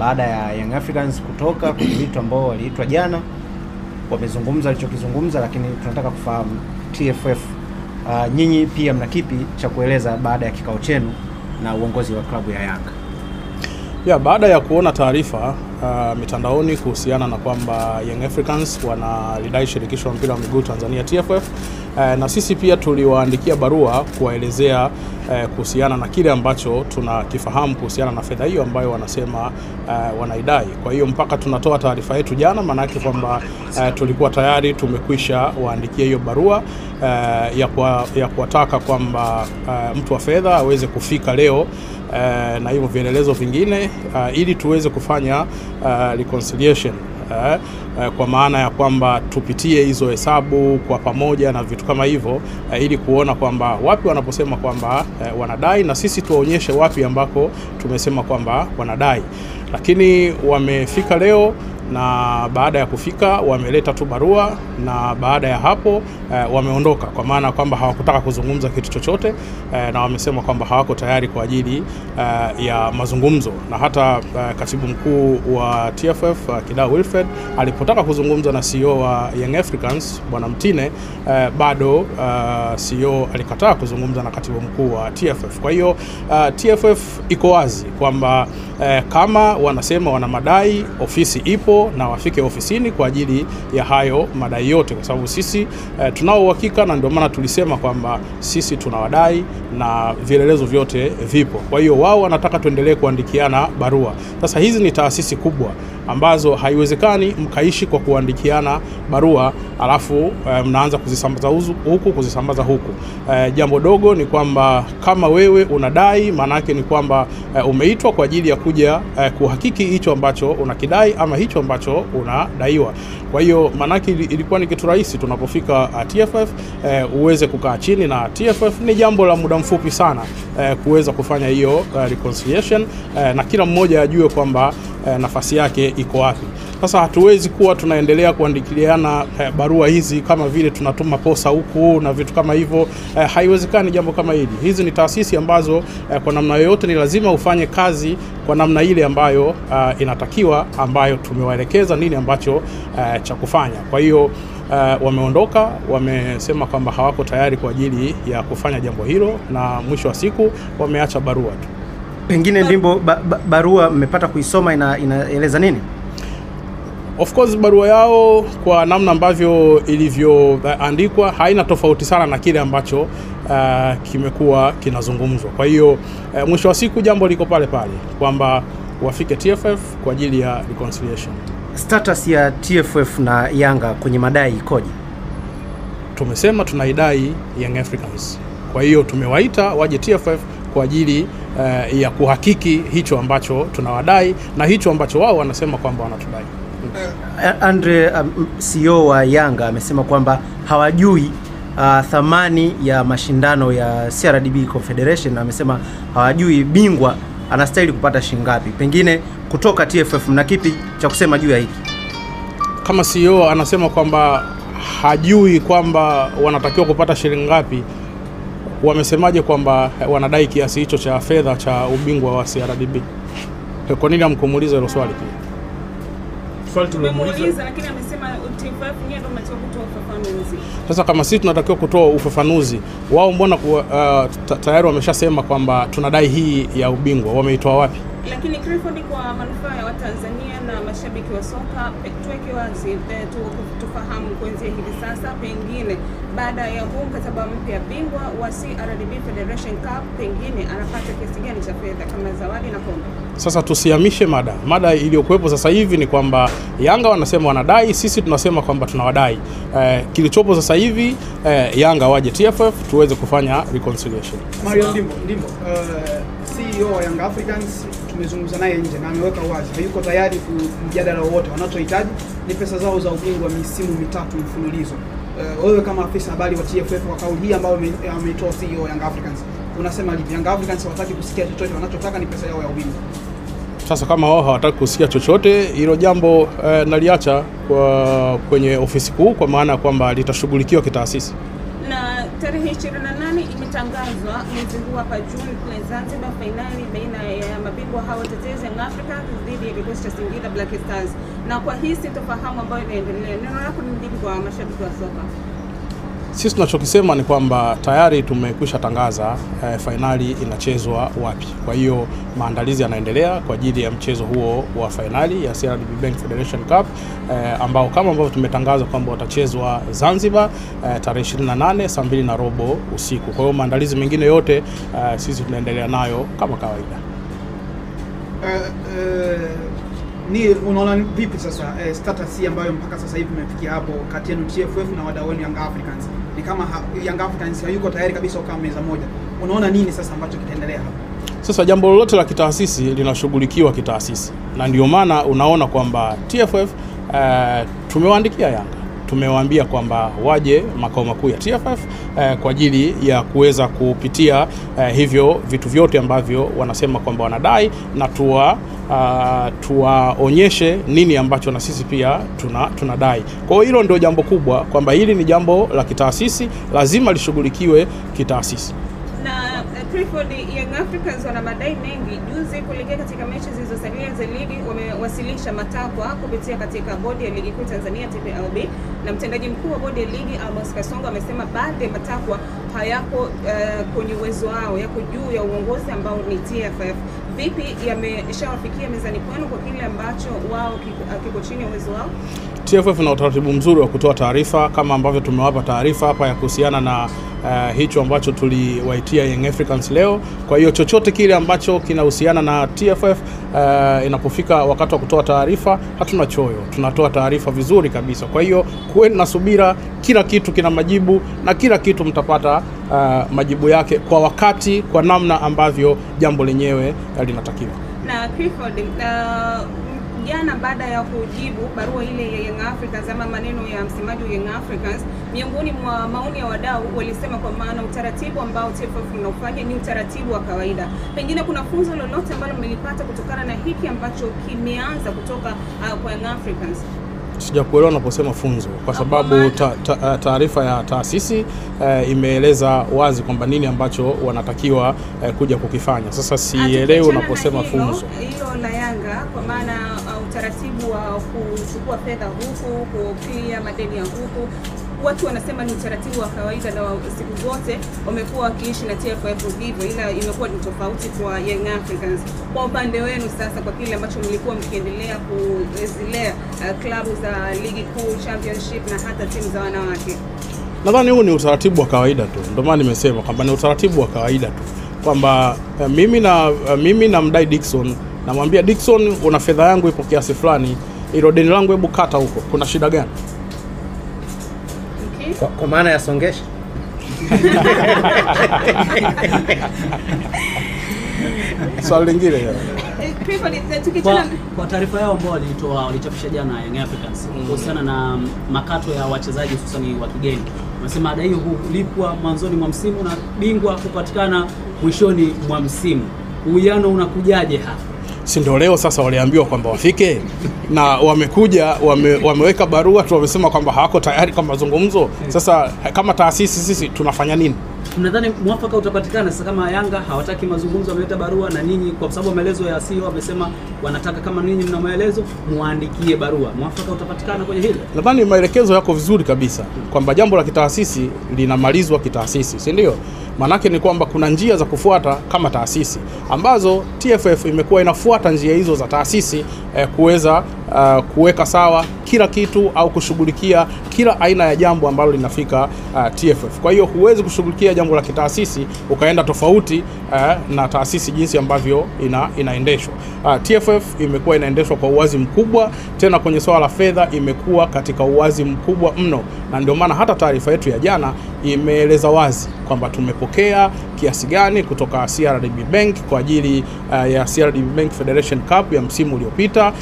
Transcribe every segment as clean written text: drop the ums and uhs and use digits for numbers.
baada ya Young Africans kutoka kwenye vitu ambao waliitwa jana, wamezungumza alichokizungumza, lakini tunataka kufahamu TFF, nyinyi pia mna kipi cha kueleza baada ya kikao chenu na uongozi wa klabu ya Yanga? Baada ya kuona taarifa mitandaoni kuhusiana na kwamba Young Africans wanalidai shirikisho la mpira wa miguu Tanzania TFF, na sisi pia tuliwaandikia barua kuwaelezea kuhusiana na kile ambacho tunakifahamu kuhusiana na fedha hiyo ambayo wanasema wanaidai. Kwa hiyo mpaka tunatoa taarifa yetu jana, maana yake kwamba tulikuwa tayari tumekwisha waandikia hiyo barua ya kuwataka kwamba mtu wa fedha aweze kufika leo na hivyo vielelezo vingine ili tuweze kufanya reconciliation, kwa maana ya kwamba tupitie hizo hesabu kwa pamoja na vitu kama hivyo, ili kuona kwamba wapi wanaposema kwamba wanadai na sisi tuwaonyeshe wapi ambako tumesema kwamba wanadai. Lakini wamefika leo, na baada ya kufika wameleta tu barua, na baada ya hapo wameondoka, kwa maana kwamba hawakutaka kuzungumza kitu chochote, na wamesema kwamba hawako tayari kwa ajili ya mazungumzo. Na hata katibu mkuu wa TFF Kidau Wilfred alipotaka kuzungumza na CEO wa Young Africans Bwana Mtine, bado CEO alikataa kuzungumza na katibu mkuu wa TFF. Kwa hiyo TFF iko wazi kwamba kama wanasema wana madai, ofisi ipo na wafike ofisini kwa ajili ya hayo madai yote, kwa sababu sisi tunao uhakika, na ndio maana tulisema kwamba sisi tunawadai na vielelezo vyote vipo. Kwa hiyo wao wanataka tuendelee kuandikiana barua. Sasa hizi ni taasisi kubwa ambazo haiwezekani mkaishi kwa kuandikiana barua alafu mnaanza kuzisambaza huku kuzisambaza huku. Jambo dogo ni kwamba kama wewe unadai, maana yake ni kwamba umeitwa kwa ajili ya kuja kuhakiki hicho ambacho unakidai ama hicho ambacho unadaiwa. Kwa hiyo maana yake ilikuwa ni kitu rahisi tunapofika TFF uweze kukaa chini na TFF. Ni jambo la muda mfupi sana kuweza kufanya hiyo reconciliation, na kila mmoja ajue kwamba nafasi yake iko wapi. Sasa hatuwezi kuwa tunaendelea kuandikiliana barua hizi kama vile tunatuma posa huku na vitu kama hivyo. Haiwezekani jambo kama hili. Hizi ni taasisi ambazo kwa namna yoyote ni lazima ufanye kazi kwa namna ile ambayo inatakiwa, ambayo tumewaelekeza nini ambacho cha kufanya. Kwa hiyo wameondoka, wamesema kwamba hawako tayari kwa ajili ya kufanya jambo hilo, na mwisho wa siku wameacha barua tu. Pengine Ndimbo, barua mmepata kuisoma, inaeleza nini? Of course barua yao kwa namna ambavyo ilivyoandikwa haina tofauti sana na kile ambacho kimekuwa kinazungumzwa. Kwa hiyo mwisho wa siku jambo liko pale pale kwamba wafike TFF kwa ajili ya reconciliation. Status ya TFF na Yanga kwenye madai ikoje? Tumesema tunaidai Young Africans. Kwa hiyo tumewaita waje TFF kwa ajili ya kuhakiki hicho ambacho tunawadai na hicho ambacho wao wanasema kwamba wanatudai. Andre, CEO wa Yanga amesema kwamba hawajui thamani ya mashindano ya CRDB Confederation, na amesema hawajui bingwa anastahili kupata shilingi ngapi. Pengine kutoka TFF mna kipi cha kusema juu ya hiki? Kama CEO anasema kwamba hajui kwamba wanatakiwa kupata shilingi ngapi, wamesemaje kwamba wanadai kiasi hicho cha fedha cha ubingwa wa CRDB? Kwa nini hamkumuuliza hilo swali pia? Swali tumemuuliza, lakini amesema TFF ndio mnatakiwa kutoa ufafanuzi. Sasa kama sisi tunatakiwa kutoa ufafanuzi, wao mbona tayari wameshasema kwamba tunadai hii ya ubingwa, wameitoa wapi? Lakini Clifford, kwa manufaa ya Watanzania na mashabiki wa soka, tuweke wazi tufahamu kuanzia hivi sasa, pengine baada ya huu mkataba mpya, bingwa wa CRDB Federation Cup pengine anapata kiasi gani cha fedha kama zawadi na kombe? Sasa tusihamishe mada iliyokuwepo sasa hivi ni kwamba Yanga wanasema wanadai, sisi tunasema kwamba tunawadai. Kilichopo sasa hivi Yanga waje TFF tuweze kufanya reconciliation. Mario Ndimbo, CEO wa Young Africans, tumezungumza naye nje na ameweka wazi hayuko tayari kumjadala wote. Wanachohitaji ni pesa zao za ubingwa misimu mitatu mfululizo. Wewe kama afisa habari wa TFF, kwa kauli hii ambayo ameitoa CEO Young Africans, unasema lipi? Young Africans hawataki kusikia chochote, wanachotaka ni pesa yao ya ubingwa. Sasa kama wao hawataki kusikia chochote, hilo jambo naliacha kwenye ofisi kuu, kwa maana kwamba litashughulikiwa kitaasisi. Na tarehe 28 kutangazwa mwezi huu hapa Juni kule Zanzibar, fainali baina ya mabingwa hawa watetezi Young Africans dhidi ya kikosi cha Singida Black Stars. Na kwa hii sintofahamu ambayo inaendelea, neno lako ni nini kwa mashabiki wa soka? Sisi tunachokisema ni kwamba tayari tumekwisha tangaza fainali inachezwa wapi. Kwa hiyo maandalizi yanaendelea kwa ajili ya mchezo huo wa fainali ya CRDB Bank Federation Cup ambao kama ambavyo tumetangaza kwamba watachezwa Zanzibar tarehe 28 saa 2:15 usiku. Kwa hiyo maandalizi mengine yote sisi tunaendelea nayo kama kawaida. Ni unaona vipi sasa status ambayo mpaka sasa hivi imefikia hapo kati yenu TFF na wadau wenu Young Africans? Ni kama Young Africans hayuko tayari kabisa kukaa meza moja. Unaona nini sasa ambacho kitaendelea hapo? Sasa jambo lolote la kitaasisi linashughulikiwa kitaasisi. Na ndio maana unaona kwamba TFF tumewaandikia Yanga. Tumewaambia kwamba waje makao makuu ya TFF kwa ajili ya kuweza kupitia hivyo vitu vyote ambavyo wanasema kwamba wanadai na tuwaonyeshe nini ambacho na sisi pia tunadai. Kwa hiyo hilo ndio jambo kubwa, kwamba hili ni jambo la kitaasisi, lazima lishughulikiwe kitaasisi. Na Clifford, Young Africans wana madai mengi. Juzi kuelekea katika mechi zilizosalia za ligi wamewasilisha matakwa kupitia katika bodi ya ligi kuu Tanzania TPLB, na mtendaji mkuu wa bodi ya ligi Amos Kasongo amesema baadhi ya matakwa hayako kwenye uwezo wao, yako juu ya uongozi ambao ni TFF. Vipi yameshawafikia mezani kwenu kwa kile ambacho wao kiko chini ya uwezo wao? TFF na utaratibu mzuri wa kutoa taarifa kama ambavyo tumewapa taarifa hapa ya kuhusiana na hicho ambacho tuliwaitia Young Africans leo. Kwa hiyo chochote kile ambacho kinahusiana na TFF inapofika wakati wa kutoa taarifa, hatuna choyo, tunatoa taarifa vizuri kabisa. Kwa hiyo kuweni na subira, kila kitu kina majibu na kila kitu mtapata majibu yake kwa wakati, kwa namna ambavyo jambo lenyewe linatakiwa. Na Clifford, jana baada ya kujibu barua ile ya Young Africans ama maneno ya msemaji wa Young Africans, miongoni mwa maoni ya wadau walisema kwa maana utaratibu ambao TFF unaofanya ni utaratibu wa kawaida. Pengine kuna funzo lolote ambalo mmelipata kutokana na hiki ambacho kimeanza kutoka kwa Young Africans? Sijakuelewa unaposema funzo, kwa sababu taarifa ya taasisi imeeleza wazi kwamba nini ambacho wanatakiwa kuja kukifanya. Sasa sielewi unaposema funzo. Hilo la Yanga kwa maana utaratibu wa kuchukua fedha huku, kukia madeni ya huku, watu wanasema ni utaratibu wa kawaida na siku zote wamekuwa wakiishi na TFF hivyo, ila imekuwa ni tofauti kwa Young Africans. Kwa upande wenu sasa, kwa kile ambacho mlikuwa mkiendelea kuzilea klabu za ligi kuu, championship na hata timu za wanawake, nadhani huu ni utaratibu wa kawaida tu. Ndio maana nimesema kwamba ni utaratibu wa kawaida tu, kwamba mimi na mdai Dickson, namwambia Dickson, una fedha yangu ipo kiasi fulani, ilo deni langu hebu kata huko, kuna shida gani? Kwa maana ya songesha. Swali lingine kwa taarifa yao ambao walichapisha jana Young Africans kuhusiana na makato ya wachezaji hususani wa kigeni, wanasema ada hiyo hulipwa mwanzoni mwa msimu na bingwa kupatikana mwishoni mwa msimu. Uwiano unakujaje hapa? Si ndio leo sasa waliambiwa kwamba wafike na wamekuja, wameweka barua tu, wamesema kwamba hawako tayari kwa mazungumzo. Sasa kama taasisi sisi tunafanya nini? Mnadhani mwafaka utapatikana sasa kama Yanga hawataki mazungumzo, wameleta barua na ninyi kwa sababu maelezo ya CEO wamesema wanataka kama ninyi mna maelezo muandikie barua, mwafaka utapatikana kwenye hili? Nadhani maelekezo yako vizuri kabisa kwamba jambo la kitaasisi linamalizwa kitaasisi, si ndio? Manake ni kwamba kuna njia za kufuata kama taasisi ambazo TFF imekuwa inafuata njia hizo za taasisi kuweza kuweka sawa kila kitu au kushughulikia kila aina ya jambo ambalo linafika TFF. Kwa hiyo huwezi kushughulikia jambo la kitaasisi ukaenda tofauti na taasisi jinsi ambavyo inaendeshwa. TFF imekuwa inaendeshwa kwa uwazi mkubwa, tena kwenye swala la fedha imekuwa katika uwazi mkubwa mno, na ndio maana hata taarifa yetu ya jana imeeleza wazi kwamba tumepokea kiasi gani kutoka CRDB Bank kwa ajili ya CRDB Bank Federation Cup ya msimu uliopita,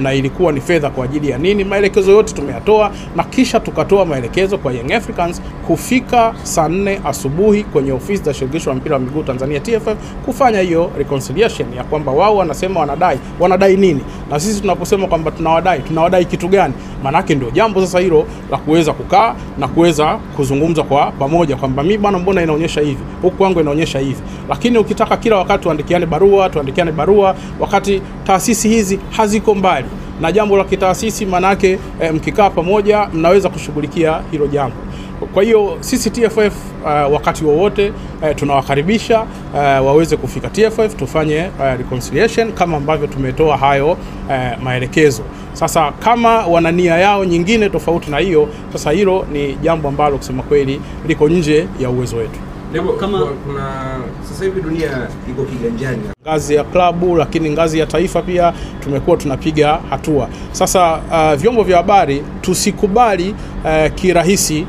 na ilikuwa ni fedha kwa ajili ya nini. Maelekezo yote tumeyatoa, na kisha tukatoa maelekezo kwa Young Africans kufika saa 4 asubuhi kwenye ofisi za shirikisho la mpira wa miguu Tanzania TFF TFF kufanya hiyo reconciliation ya kwamba wao wanasema wanadai nini, na sisi tunaposema kwamba tunawadai kitu gani. Manake ndio jambo sasa hilo la kuweza kukaa na kuweza kuzungumza kwa pamoja kwamba mimi bwana, mbona inaonyesha hivi, huku kwangu inaonyesha hivi. Lakini ukitaka kila wakati tuandikiane barua wakati taasisi hizi haziko mbali na jambo la kitaasisi, manake mkikaa pamoja mnaweza kushughulikia hilo jambo. Kwa hiyo sisi TFF wakati wowote tunawakaribisha waweze kufika TFF tufanye reconciliation kama ambavyo tumetoa hayo maelekezo. Sasa kama wana nia yao nyingine tofauti na hiyo, sasa hilo ni jambo ambalo kusema kweli liko nje ya uwezo wetu. Kama kuna sasa hivi dunia iko kiganjani ngazi ya klabu, lakini ngazi ya taifa pia tumekuwa tunapiga hatua. Sasa vyombo vya habari tusikubali kirahisi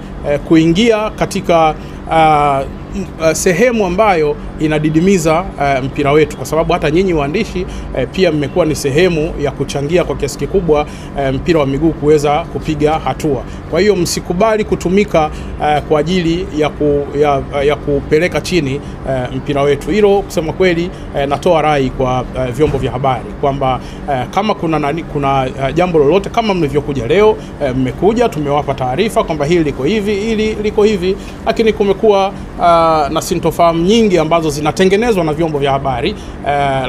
kuingia katika sehemu ambayo inadidimiza mpira wetu, kwa sababu hata nyinyi waandishi pia mmekuwa ni sehemu ya kuchangia kwa kiasi kikubwa mpira wa miguu kuweza kupiga hatua. Kwa hiyo msikubali kutumika kwa ajili ya kupeleka chini mpira wetu. Hilo kusema kweli natoa rai kwa vyombo vya habari kwamba kama kuna jambo lolote, kama mlivyokuja leo, mmekuja tumewapa taarifa kwamba hili liko hivi, lakini kumekuwa na sintofahamu nyingi ambazo zinatengenezwa na vyombo vya habari,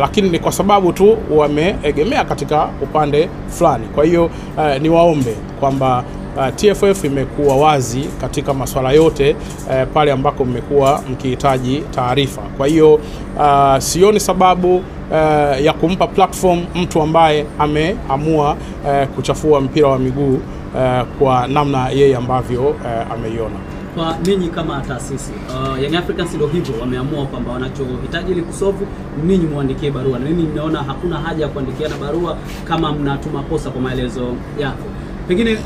lakini ni kwa sababu tu wameegemea katika upande fulani. Kwa hiyo niwaombe kwamba TFF imekuwa wazi katika masuala yote pale ambako mmekuwa mkihitaji taarifa. Kwa hiyo sioni sababu ya kumpa platform mtu ambaye ameamua kuchafua mpira wa miguu kwa namna yeye ambavyo ameiona. Kwa ninyi kama taasisi, Young Africans ndio hivyo wameamua kwamba wanachohitaji ili kusolve ninyi muandikie barua, na mimi ninaona hakuna haja ya kuandikiana barua kama mnatuma posa kwa maelezo yako. Pengine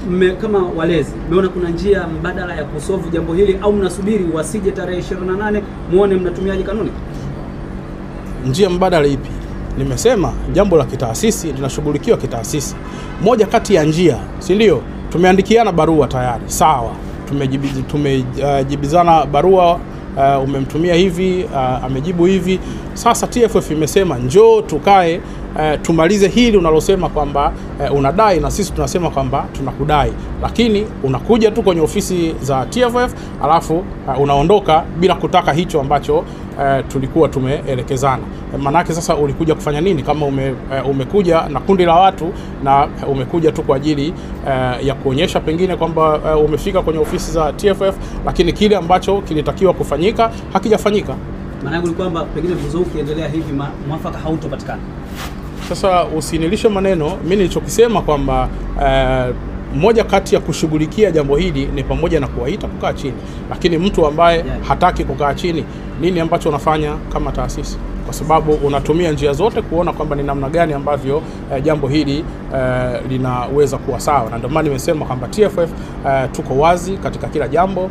kama walezi mmeona kuna njia mbadala ya kusolve jambo hili, au mnasubiri wasije tarehe 28 muone mnatumiaje kanuni? Njia mbadala ipi? Nimesema jambo la kitaasisi linashughulikiwa kitaasisi. Moja kati ya njia, si ndio? Tumeandikiana barua tayari, sawa. Tumejibizana barua, umemtumia hivi, amejibu hivi. Sasa TFF imesema njoo tukae tumalize hili unalosema kwamba unadai, na sisi tunasema kwamba tunakudai, lakini unakuja tu kwenye ofisi za TFF alafu unaondoka bila kutaka hicho ambacho tulikuwa tumeelekezana. Manake sasa ulikuja kufanya nini kama umekuja na kundi la watu na umekuja tu kwa ajili ya kuonyesha pengine kwamba umefika kwenye ofisi za TFF, lakini kile ambacho kilitakiwa kufanyika hakijafanyika. Maana yangu ni kwamba pengine mzozo ukiendelea hivi mwafaka hautopatikana. Sasa usinilishe maneno. Mimi nilichokisema kwamba moja kati ya kushughulikia jambo hili ni pamoja na kuwaita kukaa chini, lakini mtu ambaye hataki kukaa chini, nini ambacho unafanya kama taasisi? Kwa sababu unatumia njia zote kuona kwamba ni namna gani ambavyo jambo hili linaweza kuwa sawa. Na ndio maana nimesema kwamba TFF tuko wazi katika kila jambo,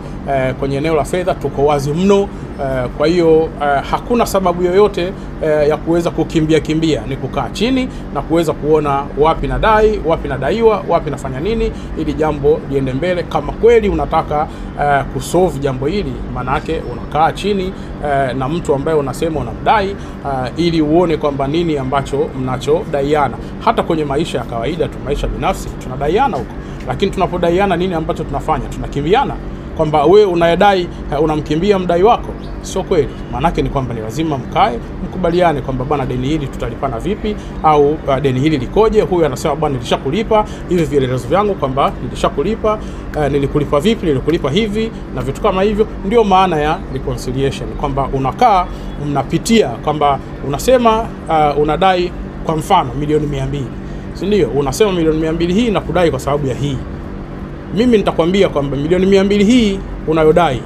kwenye eneo la fedha tuko wazi mno. Kwa hiyo hakuna sababu yoyote ya kuweza kimbia, ni kukaa chini na kuweza kuona wapi nadai, wapi nadaiwa, wapi nafanya nini ili jambo liende mbele. Kama kweli unataka kusolve jambo hili, maana yake unakaa chini na mtu ambaye unasema unamdai, ili uone kwamba nini ambacho mnachodaiana. Hata kwenye maisha ya kawaida tu, maisha binafsi, tunadaiana huko, lakini tunapodaiana nini ambacho tunafanya? Tunakimbiana. Kwamba wewe unayedai unamkimbia mdai wako, sio kweli. Maanake ni kwamba ni lazima mkae mkubaliane kwamba bwana, deni hili tutalipana vipi, au deni hili likoje. Huyu anasema bwana, nilishakulipa hivi vielelezo vyangu kwamba nilishakulipa, nilikulipa vipi, nilikulipa hivi na vitu kama hivyo. Ndio maana ya reconciliation, kwamba unakaa mnapitia kwamba unasema unadai kwa mfano milioni 200, si ndio? Unasema milioni 200 hii nakudai kwa sababu ya hii. Mimi nitakwambia kwamba milioni 200 hii unayodai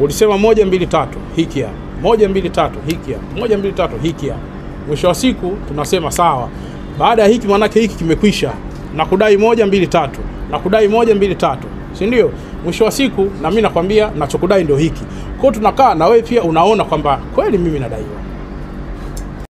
ulisema 1 2 3 hiki hapa, 1 2 3 hiki hapa, 1 2 3 hiki hapa. Mwisho wa siku tunasema sawa, baada ya hiki manake hiki kimekwisha, nakudai 1 2 3, nakudai 1 2 3, si ndio? Mwisho wa siku na mimi nakwambia nachokudai ndio hiki. Kwa hiyo tunakaa na wewe pia unaona kwamba kweli mimi nadaiwa.